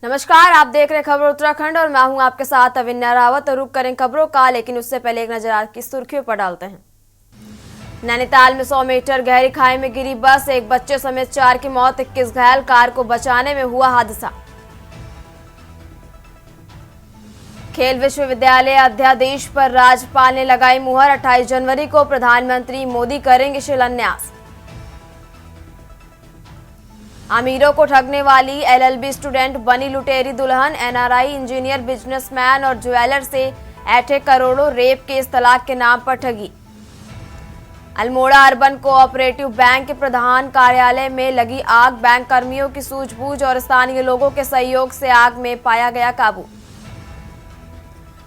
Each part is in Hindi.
नमस्कार, आप देख रहे खबर उत्तराखंड और मैं हूं आपके साथ अविन्या रावत। और रुक करें खबरों का, लेकिन उससे पहले एक नजर आज की सुर्खियों पर डालते हैं। नैनीताल में 100 मीटर गहरी खाई में गिरी बस, एक बच्चे समेत 4 की मौत, 21 घायल, कार को बचाने में हुआ हादसा। खेल विश्वविद्यालय अध्यादेश पर राज्यपाल ने लगाई मुहर, 28 जनवरी को प्रधानमंत्री मोदी करेंगे शिलान्यास। अमीरों को ठगने वाली एलएलबी स्टूडेंट बनी लुटेरी दुल्हन, एनआरआई, इंजीनियर, बिजनेसमैन और ज्वेलर से ऐंठे करोड़ों, रेप केस, तलाक के नाम पर ठगी। अल्मोड़ा अर्बन कोऑपरेटिव बैंक के प्रधान कार्यालय में लगी आग, बैंक कर्मियों की सूझबूझ और स्थानीय लोगों के सहयोग से आग में पाया गया काबू।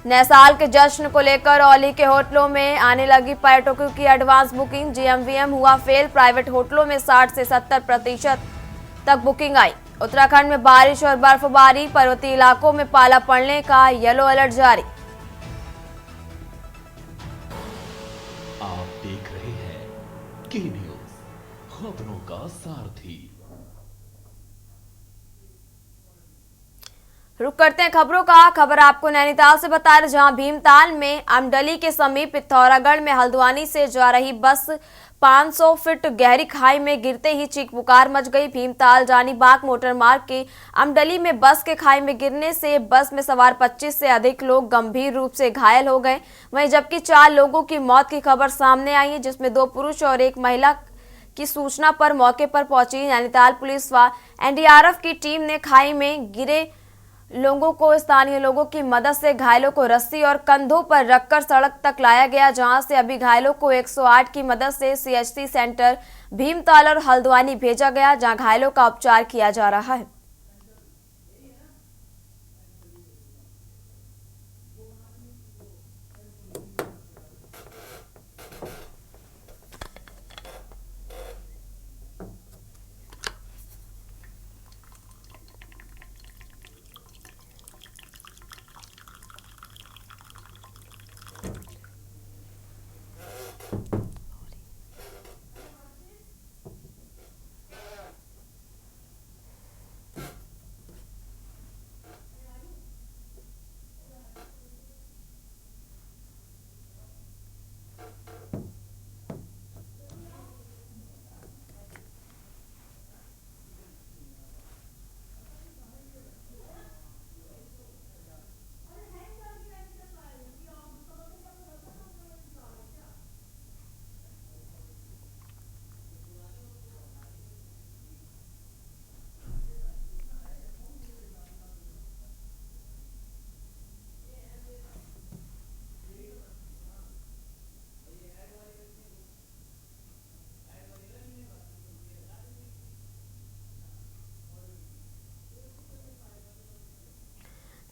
नए साल के जश्न को लेकर औली के होटलों में आने लगी पर्यटकों की एडवांस बुकिंग, जीएमवीएम हुआ फेल, प्राइवेट होटलों में 60 से 70% तक बुकिंग आई। उत्तराखंड में बारिश और बर्फबारी, पर्वतीय इलाकों में पाला पड़ने का येलो अलर्ट जारी। आप देख रहे हैं के न्यूज, खबरों का सारथी। रुक करते हैं खबरों का। खबर आपको नैनीताल से बता रहे, जहां भीमताल में अमडली के समीप पिथौरागढ़ में हल्द्वानी से जा रही बस 500 फीट गहरी खाई में गिरते ही चीख पुकार मच गई। भीमताल जानीबाग मोटर मार्ग के अमडली में बस के खाई में गिरने से बस में सवार 25 से अधिक लोग गंभीर रूप से घायल हो गए। वहीं जबकि 4 लोगों की मौत की खबर सामने आई है, जिसमें 2 पुरुष और 1 महिला की सूचना पर मौके पर पहुंची नैनीताल पुलिस व एनडीआरएफ की टीम ने खाई में गिरे लोगों को, स्थानीय लोगों की मदद से घायलों को रस्सी और कंधों पर रखकर सड़क तक लाया गया, जहां से अभी घायलों को 108 की मदद से सीएचसी सेंटर भीमताल और हल्द्वानी भेजा गया, जहां घायलों का उपचार किया जा रहा है।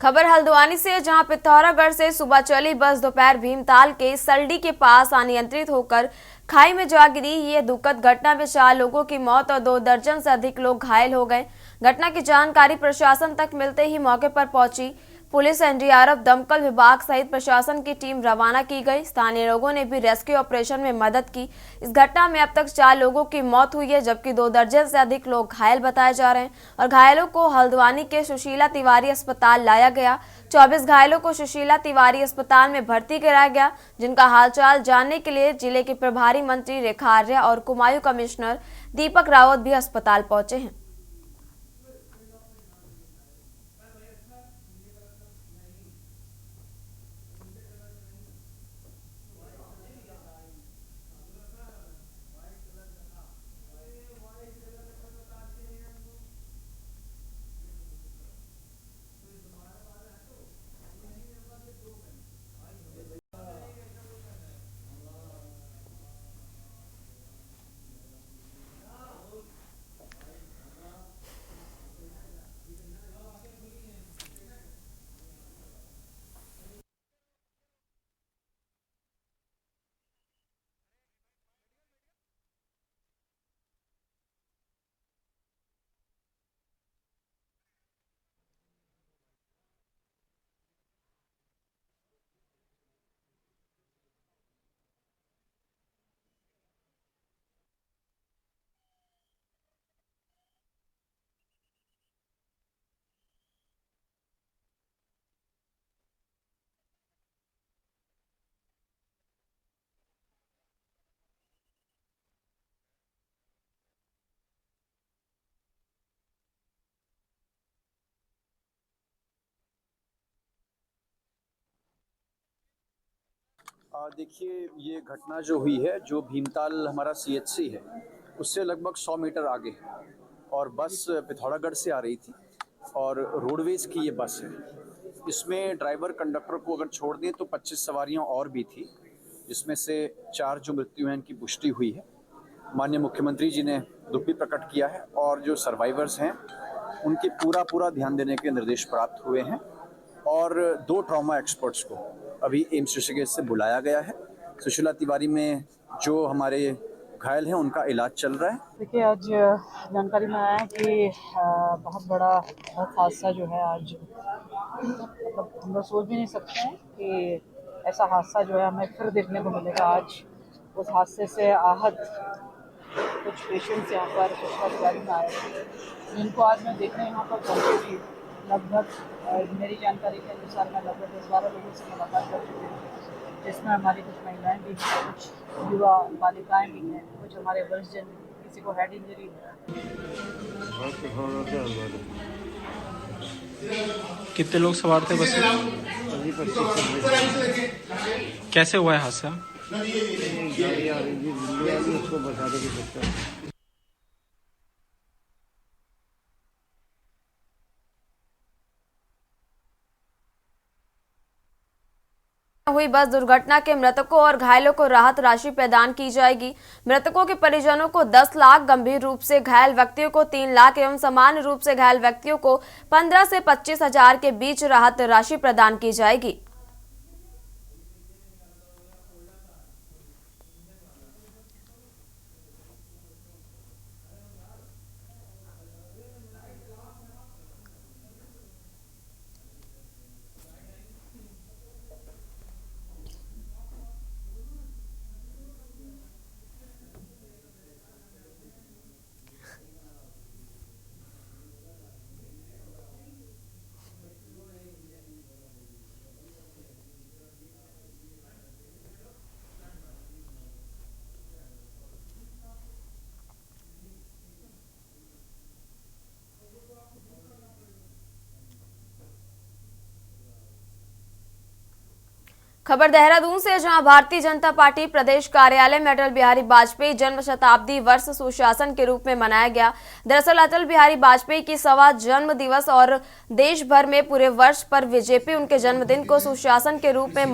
खबर हल्द्वानी से, जहां पिथौरागढ़ से सुबह चली बस दोपहर भीमताल के सल्डी के पास अनियंत्रित होकर खाई में जा गिरी। ये दुखद घटना में 4 लोगों की मौत और 2 दर्जन से अधिक लोग घायल हो गए। घटना की जानकारी प्रशासन तक मिलते ही मौके पर पहुंची पुलिस, एनडीआरएफ, दमकल विभाग सहित प्रशासन की टीम रवाना की गई। स्थानीय लोगों ने भी रेस्क्यू ऑपरेशन में मदद की। इस घटना में अब तक 4 लोगों की मौत हुई है, जबकि 2 दर्जन से अधिक लोग घायल बताए जा रहे हैं और घायलों को हल्द्वानी के सुशीला तिवारी अस्पताल लाया गया। 24 घायलों को सुशीला तिवारी अस्पताल में भर्ती कराया गया, जिनका हालचाल जानने के लिए जिले के प्रभारी मंत्री रेखा आर्या और कुमायूं कमिश्नर दीपक रावत भी अस्पताल पहुंचे हैं। देखिए, ये घटना जो हुई है, जो भीमताल हमारा सीएचसी है, उससे लगभग 100 मीटर आगे है और बस पिथौरागढ़ से आ रही थी और रोडवेज की ये बस है। इसमें ड्राइवर कंडक्टर को अगर छोड़ दें तो 25 सवारियां और भी थी, जिसमें से 4 जो मृत्यु हैं इनकी पुष्टि हुई है। माननीय मुख्यमंत्री जी ने दुख भी प्रकट किया है और जो सर्वाइवर्स हैं उनकी पूरा ध्यान देने के निर्देश प्राप्त हुए हैं और 2 ट्रॉमा एक्सपर्ट्स को अभी एम्स ऋषिकेश से बुलाया गया है। सुशीला तिवारी में जो हमारे घायल हैं उनका इलाज चल रहा है। देखिए, आज जानकारी में आया है कि बहुत बड़ा हादसा जो है आज, मतलब हम लोग सोच भी नहीं सकते हैं कि ऐसा हादसा जो है हमें फिर देखने को मिलेगा। आज उस हादसे से आहत कुछ पेशेंट्स यहाँ पर सुशीला तिवारी में आए थे, जिनको आज मैं देखने यहाँ पर पहुँची थी। लगभग मेरी जानकारी के अनुसार मैं लगभग 10-12 लोगों से मुलाकात कर चुकी हूँ, जिसमें हमारी कुछ महिलाएं भी हैं, कुछ युवा बालिकाएं भी हैं, कुछ हमारे वरिष्ठजन, किसी को हेड इंजरी है। कितने लोग सवार थे बस में? कैसे हुआ है हादसा? गाड़ी आ रही थी, उसको बचाने की चक्कर। हुई बस दुर्घटना के मृतकों और घायलों को राहत राशि प्रदान की जाएगी। मृतकों के परिजनों को 10 लाख, गंभीर रूप से घायल व्यक्तियों को 3 लाख एवं सामान्य रूप से घायल व्यक्तियों को 15 से 25 हजार के बीच राहत राशि प्रदान की जाएगी। खबर देहरादून से, जहां भारतीय जनता पार्टी प्रदेश कार्यालय में अटल बिहारी वाजपेयी जन्म शताब्दी वर्ष सुशासन के रूप में मनाया गया। दरअसल अटल बिहारी वाजपेयी की 100वां जन्म दिवस और देश भर में पूरे वर्ष पर बीजेपी उनके जन्मदिन को सुशासन के रूप में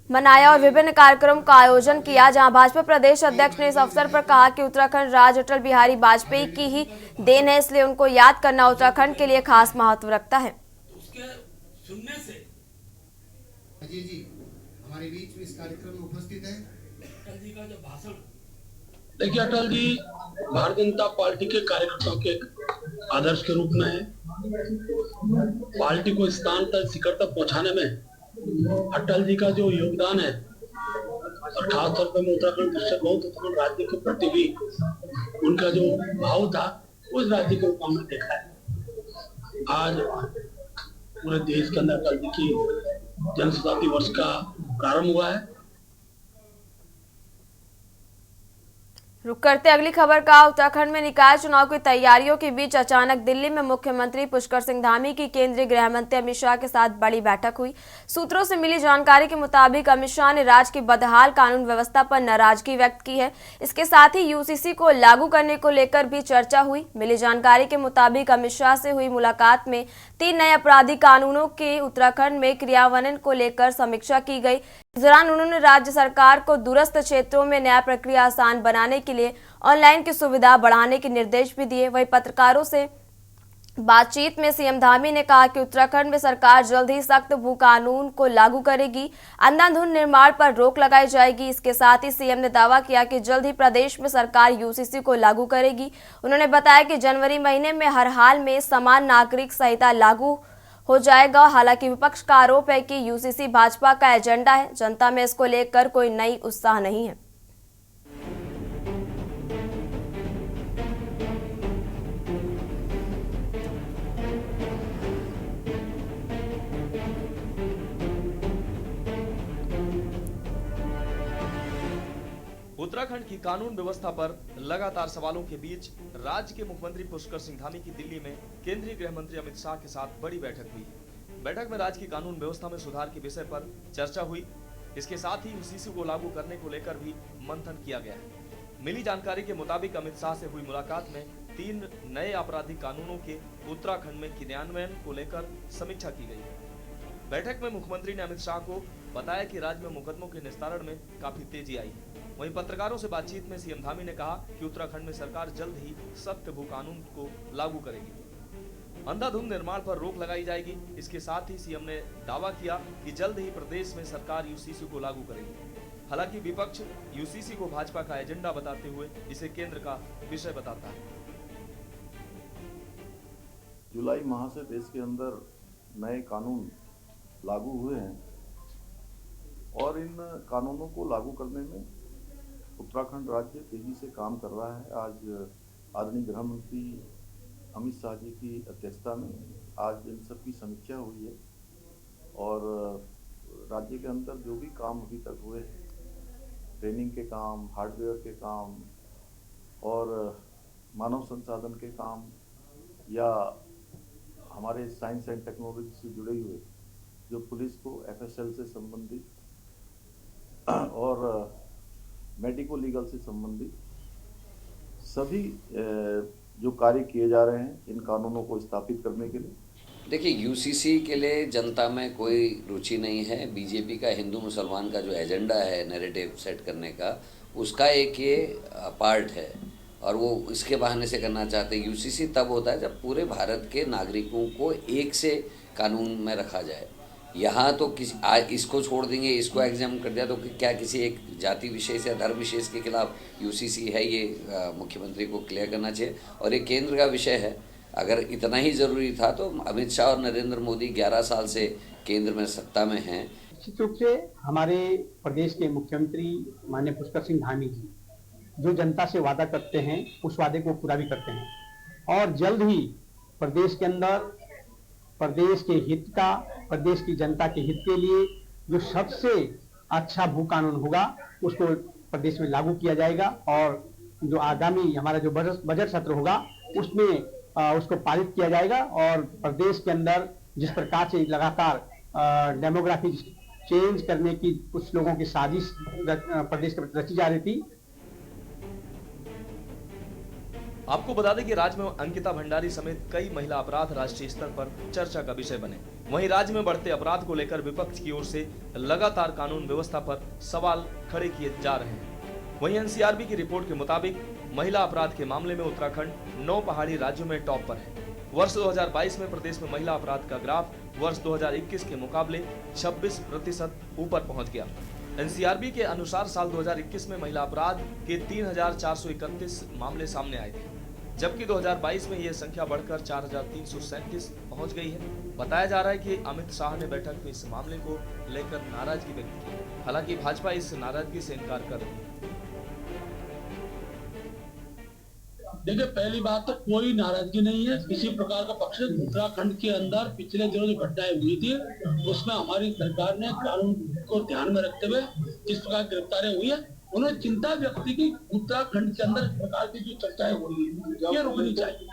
मनाया और विभिन्न कार्यक्रमों का आयोजन किया। जहां भाजपा प्रदेश अध्यक्ष ने इस अवसर पर कहा कि उत्तराखंड राज्य अटल बिहारी वाजपेयी की ही देन है, इसलिए उनको याद करना उत्तराखंड के लिए खास महत्व रखता है। उसके सुनने से अजय जी हमारे बीच में इस कार्यक्रम में उपस्थित है। अटल जी का जो भाषण, देखिए, अटल जी भारतीय जनता पार्टी के कार्यकर्ताओं के आदर्श के रूप में है। पार्टी को स्थान तक, शिखर तक पहुंचाने में अटल जी का जो योगदान है, और खासतौर पर मैं उत्तराखंड उत्तराखंड राज्य के प्रति भी उनका जो भाव था, उस राज्य के रूप में देखा है। आज पूरे देश के अंदर अटल जी की जन्म शताब्दी वर्ष का प्रारंभ हुआ है। रुक करते अगली खबर का। उत्तराखंड में निकाय चुनाव की तैयारियों के बीच अचानक दिल्ली में मुख्यमंत्री पुष्कर सिंह धामी की केंद्रीय गृह मंत्री अमित शाह के साथ बड़ी बैठक हुई। सूत्रों से मिली जानकारी के मुताबिक अमित शाह ने राज्य की बदहाल कानून व्यवस्था पर नाराजगी व्यक्त की है। इसके साथ ही यूसीसी को लागू करने को लेकर भी चर्चा हुई। मिली जानकारी के मुताबिक अमित शाह से हुई मुलाकात में 3 नए आपराधिक कानूनों के उत्तराखंड में क्रियान्वयन को लेकर समीक्षा की गई। इस दौरान उन्होंने राज्य सरकार को दूरस्थ क्षेत्रों में न्याय प्रक्रिया आसान बनाने के लिए ऑनलाइन की सुविधा बढ़ाने के निर्देश भी दिए। वहीं पत्रकारों से बातचीत में सीएम धामी ने कहा कि उत्तराखंड में सरकार जल्द ही सख्त भू कानून को लागू करेगी, अंधाधुंध निर्माण पर रोक लगाई जाएगी। इसके साथ ही सीएम ने दावा किया कि जल्द ही प्रदेश में सरकार यूसीसी को लागू करेगी। उन्होंने बताया कि जनवरी महीने में हर हाल में समान नागरिक संहिता लागू हो जाएगा। हालांकि विपक्ष का आरोप है कि यूसीसी भाजपा का एजेंडा है, जनता में इसको लेकर कोई नई उत्साह नहीं है। उत्तराखंड की कानून व्यवस्था पर लगातार सवालों के बीच राज्य के मुख्यमंत्री पुष्कर सिंह धामी की दिल्ली में केंद्रीय गृह मंत्री अमित शाह के साथ बड़ी बैठक हुई। बैठक में राज्य की कानून व्यवस्था में सुधार के विषय पर चर्चा हुई। इसके साथ ही यूसीसी को लागू करने को लेकर भी मंथन किया गया है। मिली जानकारी के मुताबिक अमित शाह से हुई मुलाकात में 3 नए आपराधिक कानूनों के उत्तराखंड में क्रियान्वयन को लेकर समीक्षा की गई। बैठक में मुख्यमंत्री ने अमित शाह को बताया कि राज्य में मुकदमों के निस्तारण में काफी तेजी आई है। वहीं पत्रकारों से बातचीत में सीएम धामी ने कहा कि उत्तराखंड में सरकार जल्द ही सख्त भू कानून को लागू करेगी, अंधाधुंध निर्माण पर रोक लगाई जाएगी। इसके साथ ही सीएम ने दावा किया कि जल्द ही प्रदेश में सरकार यूसीसी को लागू करेगी। हालांकि विपक्ष यूसीसी को भाजपा का एजेंडा बताते हुए इसे केंद्र का विषय बताता है। जुलाई माह से देश के अंदर नए कानून लागू हुए हैं और इन कानूनों को लागू करने में उत्तराखंड राज्य तेजी से काम कर रहा है। आज आदरणीय गृह मंत्री अमित शाह जी की अध्यक्षता में आज इन सब की समीक्षा हुई है और राज्य के अंदर जो भी काम अभी तक हुए हैं, ट्रेनिंग के काम, हार्डवेयर के काम और मानव संसाधन के काम या हमारे साइंस एंड टेक्नोलॉजी से जुड़े हुए जो पुलिस को एफएसएल से संबंधित और मेडिको लीगल से संबंधित सभी जो कार्य किए जा रहे हैं इन कानूनों को स्थापित करने के लिए। देखिए, यूसीसी के लिए जनता में कोई रुचि नहीं है। बीजेपी का हिंदू मुसलमान का जो एजेंडा है नैरेटिव सेट करने का, उसका एक ये पार्ट है और वो इसके बहाने से करना चाहते हैं। यूसीसी तब होता है जब पूरे भारत के नागरिकों को एक से कानून में रखा जाए। यहाँ तो इसको छोड़ देंगे, इसको एग्जाम कर दिया तो क्या किसी एक जाति विशेष या धर्म विशेष के खिलाफ यूसीसी है, ये मुख्यमंत्री को क्लियर करना चाहिए। और ये केंद्र का विषय है। अगर इतना ही ज़रूरी था तो अमित शाह और नरेंद्र मोदी 11 साल से केंद्र में सत्ता में हैं। निश्चित रूप से हमारे प्रदेश के मुख्यमंत्री माननीय पुष्कर सिंह धामी जी जो जनता से वादा करते हैं उस वादे को पूरा भी करते हैं और जल्द ही प्रदेश के अंदर प्रदेश के हित का, प्रदेश की जनता के हित के लिए जो सबसे अच्छा भू कानून होगा उसको प्रदेश में लागू किया जाएगा और जो आगामी हमारा जो बजट सत्र होगा उसमें उसको पारित किया जाएगा। और प्रदेश के अंदर जिस प्रकार से लगातार डेमोग्राफी चेंज करने की कुछ लोगों की साजिश प्रदेश के रची जा रही थी। आपको बता दें कि राज्य में अंकिता भंडारी समेत कई महिला अपराध राष्ट्रीय स्तर पर चर्चा का विषय बने। वहीं राज्य में बढ़ते अपराध को लेकर विपक्ष की ओर से लगातार कानून व्यवस्था पर सवाल खड़े किए जा रहे हैं। वहीं एनसीआरबी की रिपोर्ट के मुताबिक महिला अपराध के मामले में उत्तराखंड 9 पहाड़ी राज्यों में टॉप पर है। वर्ष 2022 में प्रदेश में महिला अपराध का ग्राफ वर्ष 2021 के मुकाबले 26% ऊपर पहुंच गया। एनसीआरबी के अनुसार साल 2021 में महिला अपराध के 3,431 मामले सामने आए थे, जबकि 2022 में यह संख्या बढ़कर 4,337 पहुंच गई है। बताया जा रहा है कि अमित शाह ने बैठक में इस मामले को लेकर नाराजगी व्यक्त की। हालांकि भाजपा इस नाराजगी से इनकार कर रही है। देखिए, पहली बात तो कोई नाराजगी नहीं है किसी प्रकार का पक्ष। उत्तराखंड के अंदर पिछले दिनों जो घटनाएं हुई थी उसमें हमारी सरकार ने कानून को ध्यान में रखते हुए जिस प्रकार गिरफ्तारियां हुई है उन्होंने चिंता व्यक्त की। उत्तराखंड के अंदर इस प्रकार की जो चर्चाएं हो रही है ये रुकनी चाहिए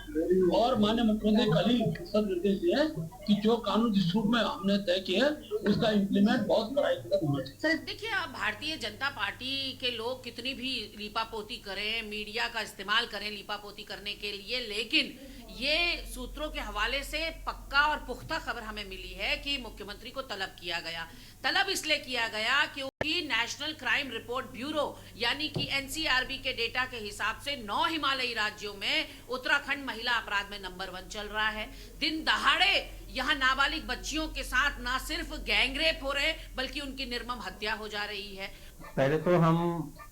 और माननीय मुख्यमंत्री कल ही सब निर्देश दिए हैं कि जो कानून जिस रूप में हमने तय किए हैं उसका इम्प्लीमेंट बहुत कड़ाई से होना चाहिए। सर देखिए, आप भारतीय जनता पार्टी के लोग कितनी भी लीपापोती करें, मीडिया का इस्तेमाल करें लीपापोती करने के लिए, लेकिन ये सूत्रों के हवाले से पक्का और पुख्ता खबर हमें मिली है कि मुख्यमंत्री को तलब किया गया। तलब इसलिए किया गया क्योंकि नेशनल क्राइम रिपोर्ट ब्यूरो यानी कि एनसीआरबी के डेटा के हिसाब से 9 हिमालयी राज्यों में उत्तराखंड महिला अपराध में नंबर 1 चल रहा है। दिन दहाड़े यहाँ नाबालिग बच्चियों के साथ न सिर्फ गैंगरेप हो रहे बल्कि उनकी निर्मम हत्या हो जा रही है। पहले तो हम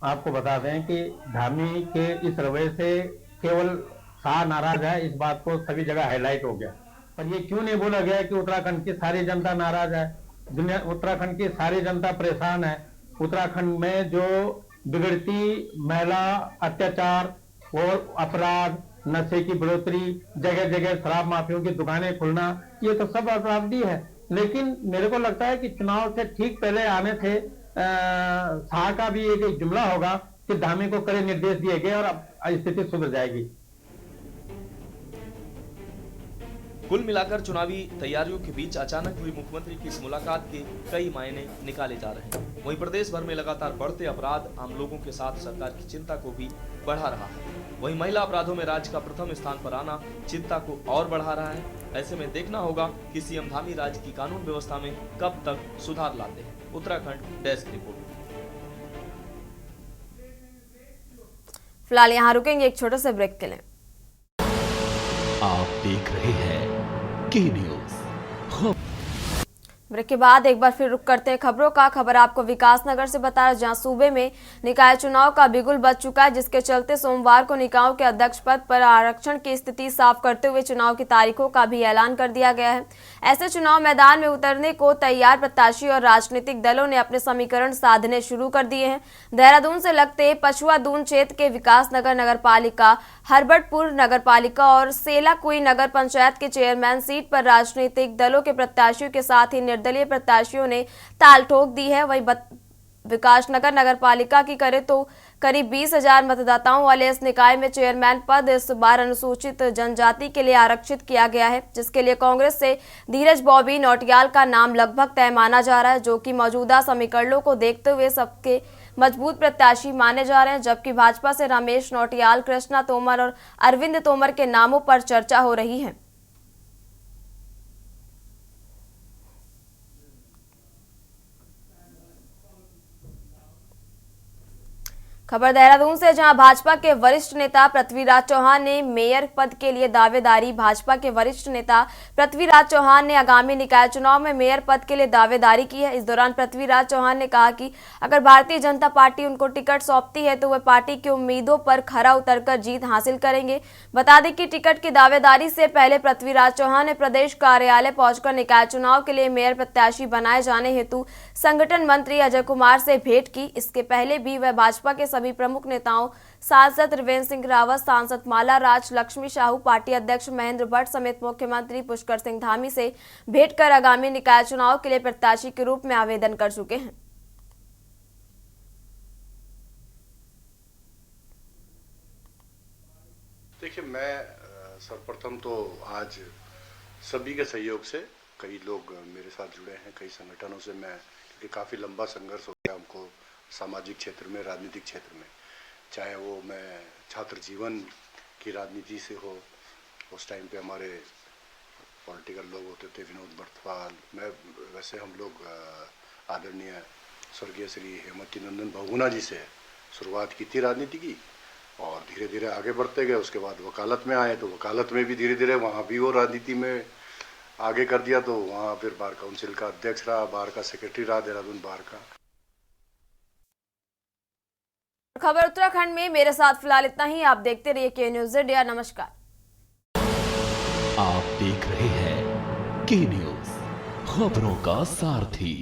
आपको बता दें कि धामी के इस रवैये से केवल शाह नाराज है, इस बात को सभी जगह हाईलाइट हो गया। पर ये क्यों नहीं बोला गया कि उत्तराखंड की सारी जनता नाराज है, दुनिया उत्तराखंड की सारी जनता परेशान है। उत्तराखंड में जो बिगड़ती महिला अत्याचार और अपराध, नशे की बढ़ोतरी, जगह जगह शराब माफियों की दुकानें खुलना, ये तो सब अपराधी है। लेकिन मेरे को लगता है कि चुनाव से ठीक पहले आने थे शाह का भी एक जुमला होगा कि धामी को कड़े निर्देश दिए गए और अब स्थिति सुधर जाएगी। कुल मिलाकर चुनावी तैयारियों के बीच अचानक हुई मुख्यमंत्री की इस मुलाकात के कई मायने निकाले जा रहे हैं। वहीं प्रदेश भर में लगातार बढ़ते अपराध आम लोगों के साथ सरकार की चिंता को भी बढ़ा रहा है। वहीं महिला अपराधों में राज्य का प्रथम स्थान पर आना चिंता को और बढ़ा रहा है। ऐसे में देखना होगा कि सीएम धामी राज्य की कानून व्यवस्था में कब तक सुधार लाते हैं। Uttarakhand desk report. फिलहाल यहाँ रुकेंगे एक छोटे से ब्रेक के लिए। आप देख रहे हैं के न्यूज। ब्रेक के बाद एक बार फिर रुक करते हैं खबरों का। खबर आपको विकासनगर से बता रहे, जहां सूबे में निकाय चुनाव का बिगुल बज चुका है, जिसके चलते सोमवार को निकायों के अध्यक्ष पद पर आरक्षण की स्थिति साफ करते हुए चुनाव की तारीखों का भी ऐलान कर दिया गया है। ऐसे चुनाव मैदान में उतरने को तैयार प्रत्याशी और राजनीतिक दलों ने अपने समीकरण साधने शुरू कर दिए हैं। देहरादून से लगते पछुआ दून क्षेत्र के विकासनगर नगर पालिका, हरबटपुर नगर पालिका और सेलाकुई नगर पंचायत के चेयरमैन सीट पर राजनीतिक दलों के प्रत्याशियों के साथ ही निर्दलीय प्रत्याशियों ने ताल ठोक दी है। वहीं विकासनगर नगर पालिका की करें तो करीब 20,000 मतदाताओं वाले इस निकाय में चेयरमैन पद इस बार अनुसूचित जनजाति के लिए आरक्षित किया गया है, जिसके लिए कांग्रेस से धीरज बॉबी नौटियाल का नाम लगभग तय माना जा रहा है, जो कि मौजूदा समीकरणों को देखते हुए सबके मजबूत प्रत्याशी माने जा रहे हैं। जबकि भाजपा से रमेश नौटियाल, कृष्णा तोमर और अरविंद तोमर के नामों पर चर्चा हो रही है। खबर देहरादून से, जहां भाजपा के वरिष्ठ नेता पृथ्वीराज चौहान ने मेयर पद के लिए दावेदारी। भाजपा के वरिष्ठ नेता पृथ्वीराज चौहान ने आगामी निकाय चुनाव में मेयर पद के लिए दावेदारी की है। इस दौरान पृथ्वीराज चौहान ने कहा कि अगर भारतीय जनता पार्टी उनको टिकट सौंपती है तो वह पार्टी की उम्मीदों पर खरा उतरकर जीत हासिल करेंगे। बता दें कि टिकट की दावेदारी से पहले पृथ्वीराज चौहान ने प्रदेश कार्यालय पहुंचकर निकाय चुनाव के लिए मेयर प्रत्याशी बनाए जाने हेतु संगठन मंत्री अजय कुमार से भेंट की। इसके पहले भी वह भाजपा के सभी प्रमुख नेताओं, सांसद त्रिवेंद्र सिंह रावत, सांसद माला राज, लक्ष्मी साहू, पार्टी अध्यक्ष महेंद्र भट्ट समेत मुख्यमंत्री पुष्कर सिंह धामी से भेंट कर आगामी निकाय चुनाव के लिए प्रत्याशी के रूप में आवेदन कर चुके हैं। देखिए, मैं सर्वप्रथम तो आज सभी के सहयोग से कई लोग मेरे साथ जुड़े हैं, कई संगठनों से मैं, क्योंकि काफ़ी लंबा संघर्ष हो गया हमको सामाजिक क्षेत्र में, राजनीतिक क्षेत्र में, चाहे वो मैं छात्र जीवन की राजनीति से हो, उस टाइम पे हमारे पॉलिटिकल लोग होते थे, विनोद बर्थवाल, मैं वैसे हम लोग आदरणीय स्वर्गीय श्री हेमंती नंदन बहुगुणा जी से शुरुआत की थी राजनीति की, और धीरे धीरे आगे बढ़ते गए। उसके बाद वकालत में आए तो वकालत में भी धीरे धीरे वहाँ भी वो राजनीति में आगे कर दिया, तो वहाँ फिर बार काउंसिल का अध्यक्ष रहा, बार का सेक्रेटरी रहा, देहरादून बार का। खबर उत्तराखंड में मेरे साथ फिलहाल इतना ही। आप देखते रहिए के न्यूज़ इंडिया। नमस्कार। आप देख रहे हैं के न्यूज, खबरों का सारथी।